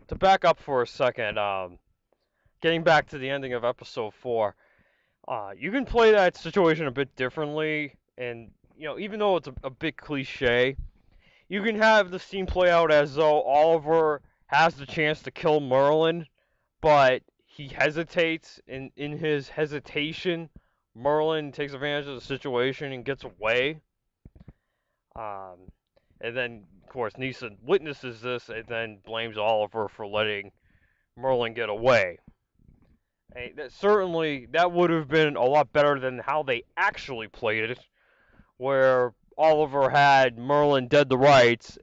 to back up for a second, getting back to the ending of episode 4, you can play that situation a bit differently, and even though it's a bit cliche, you can have the scene play out as though Oliver has the chance to kill Merlin, but he hesitates, and in his hesitation, Merlin takes advantage of the situation and gets away. Um, and then, of course, Neeson witnesses this and then blames Oliver for letting Merlin get away. Hey, that would have been a lot better than how they actually played it, where Oliver had Merlin dead to rights,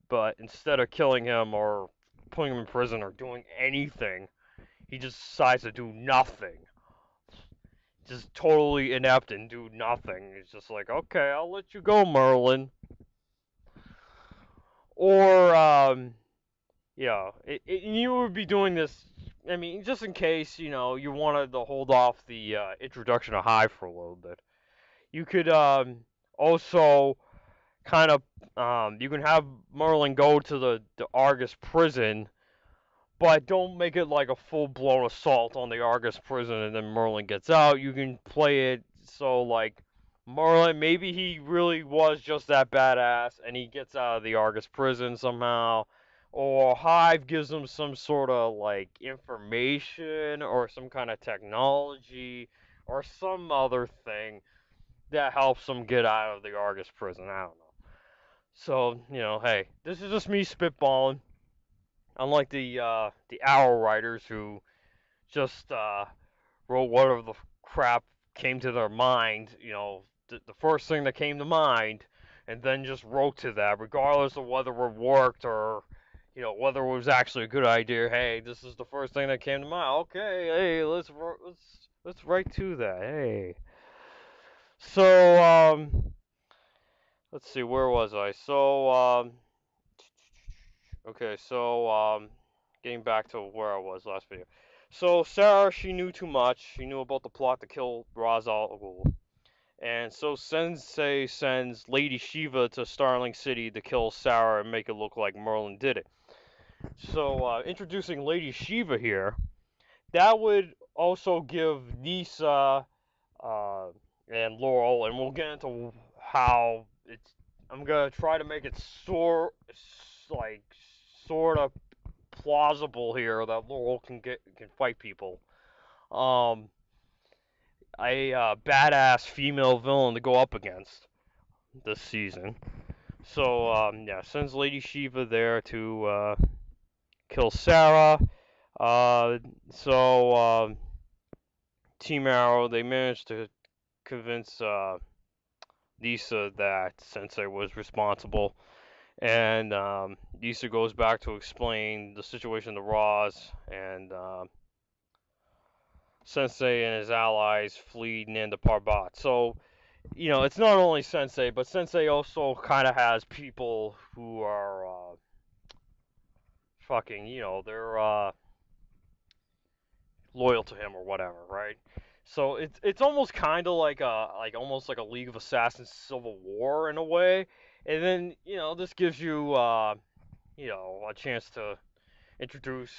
but instead of killing him or putting him in prison or doing anything, he just decides to do nothing. Just totally inept and do nothing. He's just like, okay, I'll let you go, Merlin. Or, you would be doing this. I mean, just in case you wanted to hold off the introduction of Hive for a little bit. You could also kind of you can have Merlin go to the Argus prison, but don't make it like a full-blown assault on the Argus prison and then Merlin gets out. You can play it so like Merlin, maybe he really was just that badass and he gets out of the Argus prison somehow. Or Hive gives him some sort of like information or some kind of technology or some other thing that helps him get out of the Argus prison. I don't know. So, hey, this is just me spitballing. Unlike the Arrow writers who just wrote whatever the crap came to their mind, the first thing that came to mind, and then just wrote to that, regardless of whether it worked or whether it was actually a good idea. Hey, this is the first thing that came to mind. Okay, hey, let's write to that. Hey, so let's see, where was I? So okay, so getting back to where I was last video. So Sarah, she knew too much. She knew about the plot to kill Ra's al Ghul. And so Sensei sends Lady Shiva to Starling City to kill Sarah and make it look like Merlin did it. So introducing Lady Shiva here, that would also give Nisa and Laurel, and we'll get into how it's. I'm gonna try to make it sort of plausible here that Laurel can fight people. Um, a badass female villain to go up against this season. So yeah, sends Lady Shiva there to kill Sarah. So Team Arrow, they managed to convince Lisa that Sensei was responsible. And Lisa goes back to explain the situation to Roz, and Sensei and his allies flee Nanda Parbat. So, it's not only Sensei, but Sensei also kind of has people who are fucking, they're loyal to him or whatever, right? So it's almost kind of like a League of Assassins Civil War in a way, and then this gives you a chance to introduce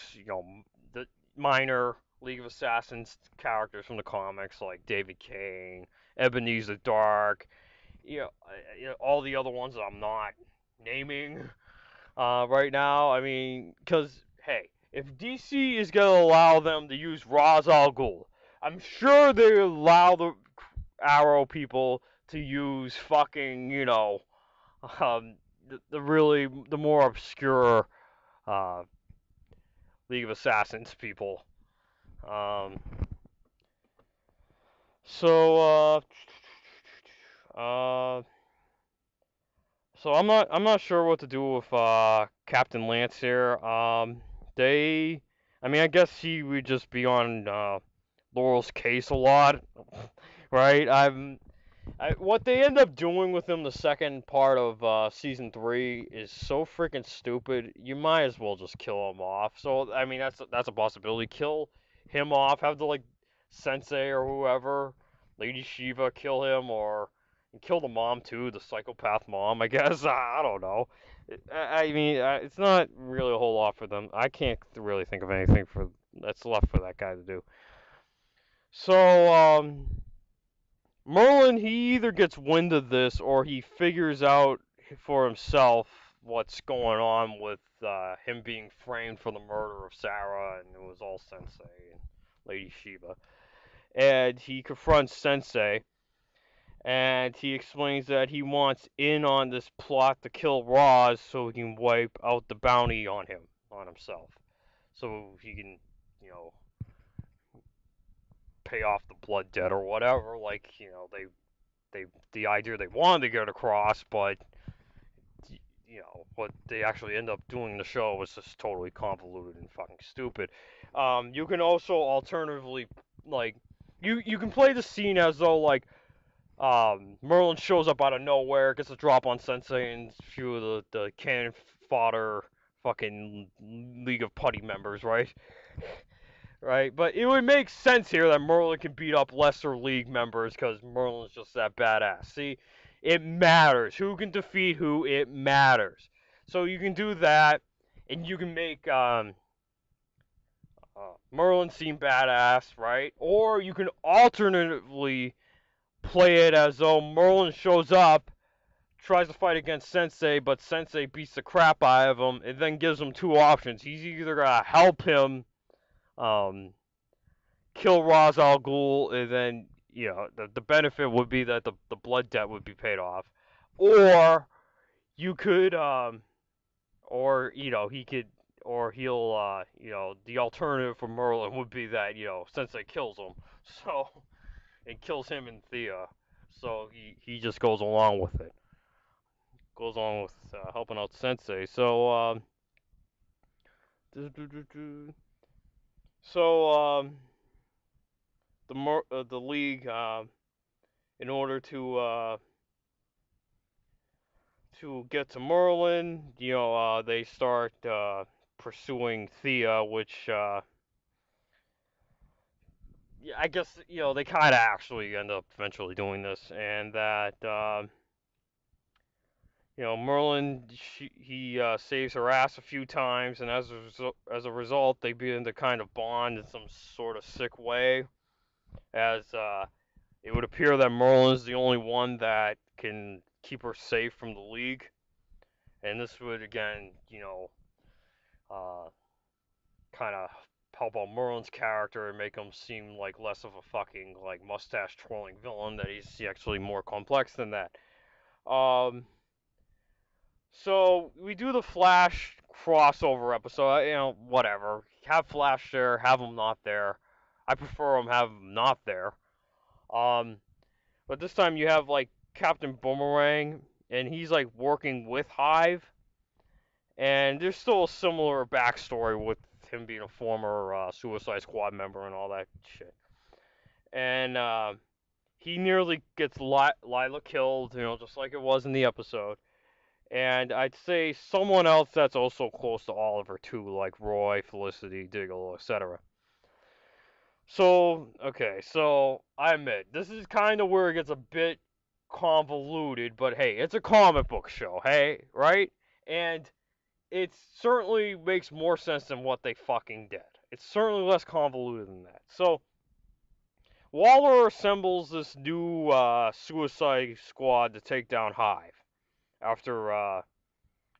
the minor League of Assassins characters from the comics like David Kane, Ebenezer Dark, all the other ones that I'm not naming right now. I mean, because hey, if DC is gonna allow them to use Ra's al Ghul, I'm sure they allow the Arrow people to use fucking the more obscure uh, League of Assassins people. Um, so so I'm not sure what to do with Captain Lance here. I mean, I guess he would just be on Laurel's case a lot, right? What they end up doing with him the second part of season 3 is so freaking stupid. You might as well just kill him off. So I mean, that's a possibility. Kill him off. Have the like Sensei or whoever, Lady Shiva, kill him, or and kill the mom too, the psychopath mom. I guess I don't know. I mean, it's not really a whole lot for them. I can't really think of anything for that's left for that guy to do. So, Merlin, he either gets wind of this or he figures out for himself what's going on with him being framed for the murder of Sarah, and it was all Sensei and Lady Shiba. And he confronts Sensei, and he explains that he wants in on this plot to kill Roz so he can wipe out the bounty on him, on himself. So he can, you know, pay off the blood debt or whatever. Like, the idea they wanted to get across, but what they actually end up doing in the show was just totally convoluted and fucking stupid. You can also alternatively, like, you can play the scene as though like Merlin shows up out of nowhere, gets a drop on Sensei and a few of the cannon fodder fucking League of Putty members, right? Right, but it would make sense here that Merlin can beat up lesser league members because Merlin's just that badass. See, it matters. Who can defeat who, it matters. So you can do that, and you can make Merlin seem badass, right? Or you can alternatively play it as though Merlin shows up, tries to fight against Sensei, but Sensei beats the crap out of him, and then gives him two options. He's either gonna help him, um, kill Ra's al Ghul, and then the benefit would be that the blood debt would be paid off, or you could or he could, or he'll the alternative for Merlin would be that Sensei kills him, so and kills him and Thea, so he just goes along with it, goes along with helping out Sensei. So so the league, in order to get to Merlin, they start pursuing Thea, which yeah, I guess they kind of actually end up eventually doing this, and that Merlin he saves her ass a few times, and as a result, they begin to kind of bond in some sort of sick way, as it would appear that Merlin's the only one that can keep her safe from the League. And this would again, uh, kind of help out Merlin's character and make him seem like less of a fucking like mustache twirling villain. That he's actually more complex than that. Um, so we do the Flash crossover episode. Whatever. Have Flash there, have him not there. I prefer him have him not there. Um, but this time you have like Captain Boomerang, and he's like working with Hive. And there's still a similar backstory with him being a former Suicide Squad member and all that shit. And he nearly gets Lila killed, just like it was in the episode. And I'd say someone else that's also close to Oliver too, like Roy, Felicity, Diggle, etc. So, okay, so I admit, this is kind of where it gets a bit convoluted, but hey, it's a comic book show, hey, right? And it certainly makes more sense than what they fucking did. It's certainly less convoluted than that. So, Waller assembles this new Suicide Squad to take down Hive after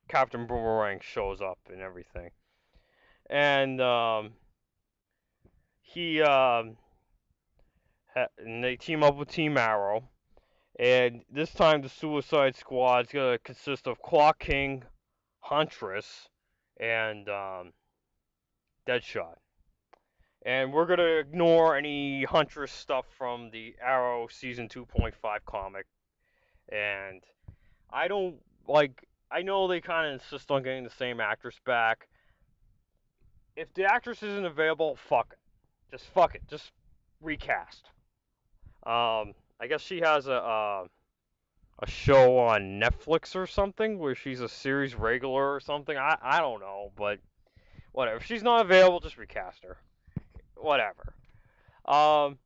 Captain Boomerang shows up and everything. And and they team up with Team Arrow. And this time the Suicide Squad's going to consist of Clock King, Huntress, and Deadshot. And we're going to ignore any Huntress stuff from the Arrow Season 2.5 comic. And I don't, like, I know they kind of insist on getting the same actress back. If the actress isn't available, fuck it. Just fuck it. Just recast. I guess she has a show on Netflix or something where she's a series regular or something. I don't know, but whatever. If she's not available, just recast her. Whatever. Um,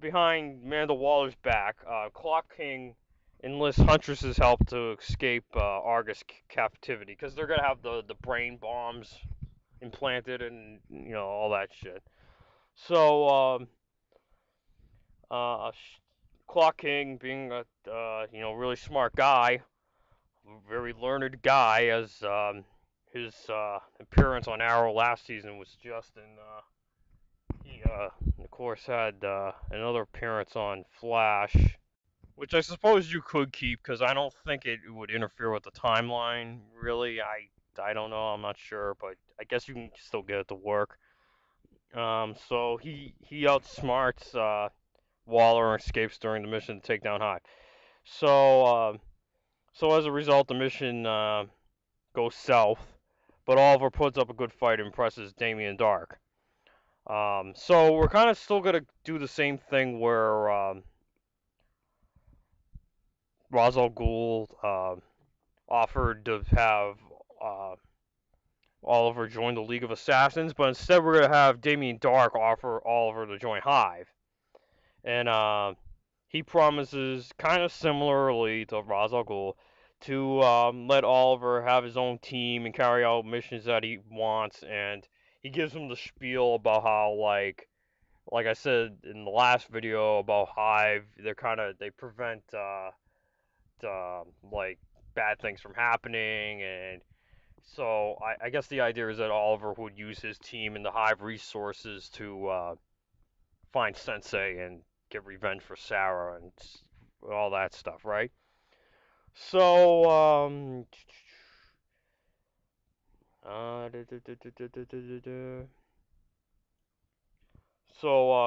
behind Amanda Waller's back, Clock King enlist Huntress's help to escape Argus captivity, because they're gonna have the brain bombs implanted and all that shit. So uh, Clock King, being a really smart guy, very learned guy, as his appearance on Arrow last season was just in. He of course had another appearance on Flash, which I suppose you could keep because I don't think it would interfere with the timeline. Really, I don't know. I'm not sure, but I guess you can still get it to work. So he outsmarts Waller and escapes during the mission to take down Hive. So as a result, the mission goes south, but Oliver puts up a good fight and impresses Damien Dark. So we're kind of still gonna do the same thing where Ra's al Ghul offered to have uh, Oliver join the League of Assassins, but instead we're gonna have Damien Dark offer Oliver to join Hive, and he promises, kind of similarly to Ra's al Ghul, to let Oliver have his own team and carry out missions that he wants, and he gives him the spiel about how, like I said in the last video about Hive, they prevent like bad things from happening, and so I guess the idea is that Oliver would use his team and the Hive resources to find Sensei and get revenge for Sarah and all that stuff, right? So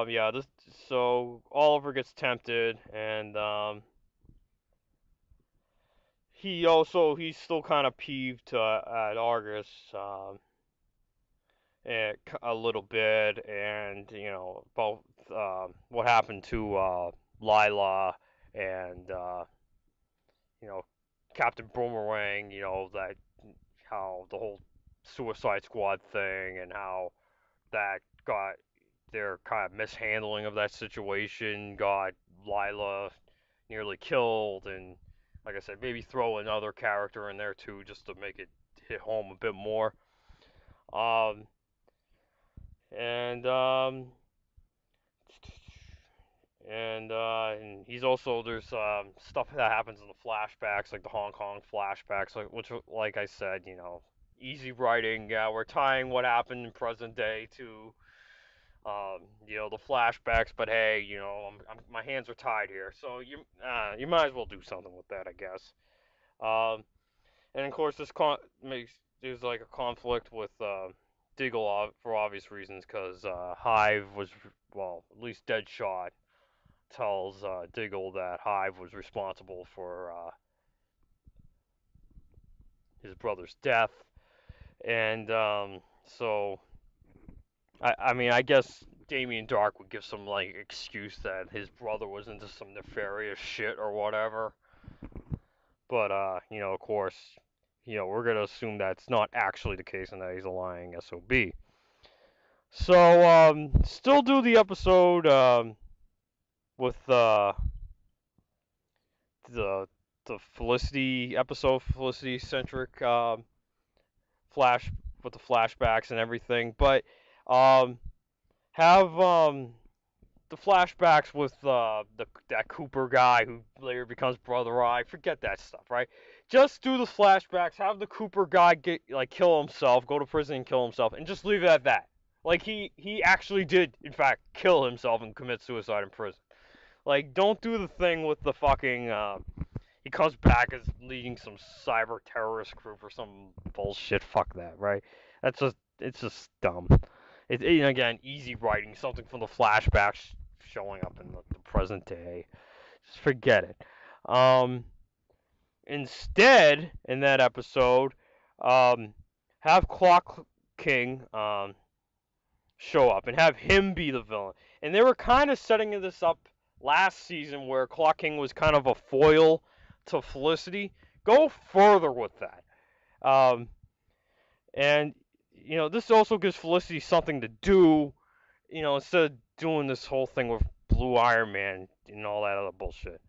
yeah, so Oliver gets tempted, and he's still kind of peeved at Argus, a little bit, and about what happened to Lila and you know Captain Boomerang. That how the whole Suicide Squad thing and how that got their kind of mishandling of that situation got Lila nearly killed, and like I said, maybe throw another character in there too, just to make it hit home a bit more. Um, and and he's also there's stuff that happens in the flashbacks, like the Hong Kong flashbacks, which, like I said, easy writing. Yeah, we're tying what happened in present day to the flashbacks, but hey, my hands are tied here, so you might as well do something with that, I guess. Um, and of course, there's like a conflict with Diggle for obvious reasons, because Hive was, well, at least Deadshot tells Diggle that Hive was responsible for his brother's death, and so I mean, I guess Damien Dark would give some like excuse that his brother was into some nefarious shit or whatever. But of course, we're gonna assume that's not actually the case and that he's a lying SOB. So still do the episode with the Felicity episode, Felicity centric flash with the flashbacks and everything, but um have the flashbacks with that Cooper guy who later becomes Brother Eye. Forget that stuff, right? Just do the flashbacks. Have the Cooper guy kill himself, go to prison and kill himself, and just leave it at that. Like he actually did, in fact, kill himself and commit suicide in prison. Like, don't do the thing with the fucking. He comes back as leading some cyber terrorist group or some bullshit. Fuck that, right? It's just dumb. Again, easy writing, something from the flashbacks showing up in the present day. Just forget it. Instead, in that episode, have Clock King show up and have him be the villain. And they were kind of setting this up last season where Clock King was kind of a foil to Felicity. Go further with that. Um, and this also gives Felicity something to do, instead of doing this whole thing with Blue Iron Man and all that other bullshit.